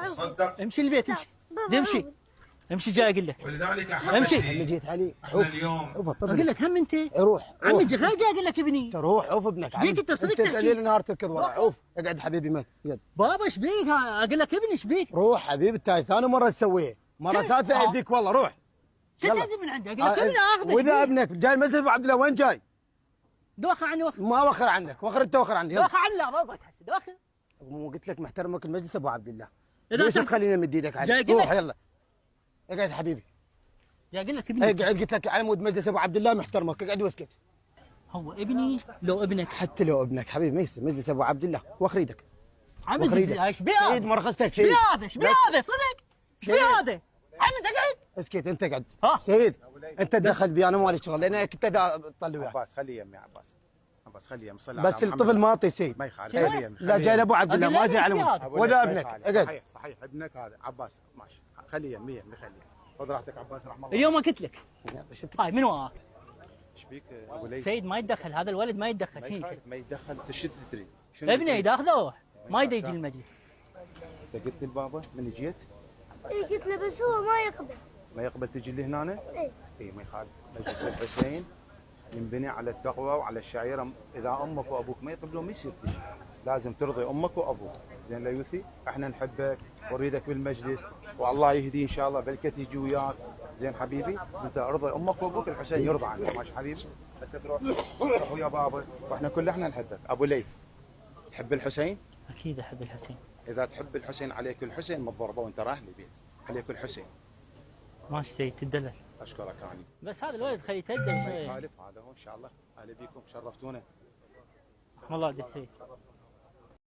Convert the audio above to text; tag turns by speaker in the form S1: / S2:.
S1: صدق.
S2: امشي البيت امشي. امشي امشي جاي اقول لك.
S1: ولذلك
S2: امشي.
S3: اللي جيت علي
S1: احنا اليوم
S2: اقول لك هم انت
S3: روح
S2: عمي جاي اقول لك ابني
S3: روح عوف ابنك.
S2: ايش بيك انت صرت
S3: انت
S2: تحكي؟
S3: ليل نهار تركض ورا. عوف اقعد حبيبي ما يد.
S2: بابا ايش بيك اقول لك ابني ايش بيك؟
S3: روح حبيبي التاي ثاني مره تسويها مره ثالثه يديك والله روح.
S2: شو تدري من عندك؟ اقول لك ابني اخذك.
S3: واذا ابنك جاي مسجد ابو عبد الله وين جاي؟
S2: دوخر عني وخر.
S3: ما وخر عنك وخر انت وخر عني.
S2: دوخر عني لا بابا تحس دوخر.
S3: مو قلت لك محترمك المجلس ابو عبد الله.
S2: إذا
S3: ليش
S2: أنت-
S3: تخلينا مد ايدك
S2: جاي
S3: علي؟
S2: أقول لك.
S3: روح يلا اقعد حبيبي.
S2: يا اقول لك ابني
S3: اقعد قلت لك على مود مجلس ابو عبد الله محترمك اقعد واسكت.
S2: هو ابني لو ابنك
S3: حتى لو ابنك حبيبي ما يصير مجلس ابو عبد الله وخر ايدك.
S2: عمي
S3: وخر ايدك.
S2: ايش بيه
S3: سيد
S2: هذا؟
S3: مرخصتك
S2: ايش
S3: سيد.
S2: بيه هذا؟ ايش بيه هذا؟ صدق؟ ايش بيه هذا؟ عمي تقعد؟
S3: اسكت انت اقعد.
S2: ها.
S3: سيد انت تدخل بي انا مالي شغل لان كنت اطلع وياك.
S1: عباس خليه يمي عباس. عباس خليه يم صلي
S3: بس الطفل ما اعطي سيد.
S1: ما يخالف
S2: كيف؟
S1: خليه يم.
S3: لا جاي لابو عبد الله
S2: أقول
S3: ما
S2: له
S3: جاي
S2: إيش
S3: على
S2: في
S3: مود.
S2: هذا؟
S3: ولا ابنك اقعد.
S1: صحيح صحيح ابنك هذا عباس ماشي خليه يمي يمي خليه. خذ راحتك عباس رحمه الله.
S2: اليوم ما قلت لك طيب من وراك؟
S1: ايش بيك ابو ليث؟
S2: سيد ما يتدخل هذا الولد ما يتدخل
S1: ما
S2: شنو
S1: يخالف
S2: يصير؟
S1: ما يتدخل تشد تدري شنو
S2: ابني ياخذه ما يدي يجي المجلس.
S1: انت قلت لبابا من جيت
S4: اي قلت له بس هو ما يقبل.
S1: ما يقبل تجي لي هنا؟
S4: اي
S1: اي ما يخالف مجلس الحسين ينبني على التقوى وعلى الشعيره. اذا امك وابوك ما يقبلون ما يصير تجي. لازم ترضي امك وابوك. زين لا يوثي احنا نحبك ونريدك بالمجلس والله يهدي ان شاء الله بالكت يجي وياك. زين حبيبي انت ارضي امك وابوك الحسين يرضى عنك ماشي حبيبي. بس تروح ويا بابا واحنا كلنا نحبك. ابو ليث تحب الحسين؟
S2: اكيد احب الحسين.
S1: اذا تحب الحسين عليك الحسين ما تضربه وانت رايح للبيت. عليك الحسين.
S2: ماشي سيد تدلل.
S1: اشكرك اني.
S2: بس هذا الولد خليه يتقدم
S1: ما
S2: شوي.
S1: يخالف هذا هو ان شاء الله. اهلا بيكم شرفتونا.
S2: والله سيد.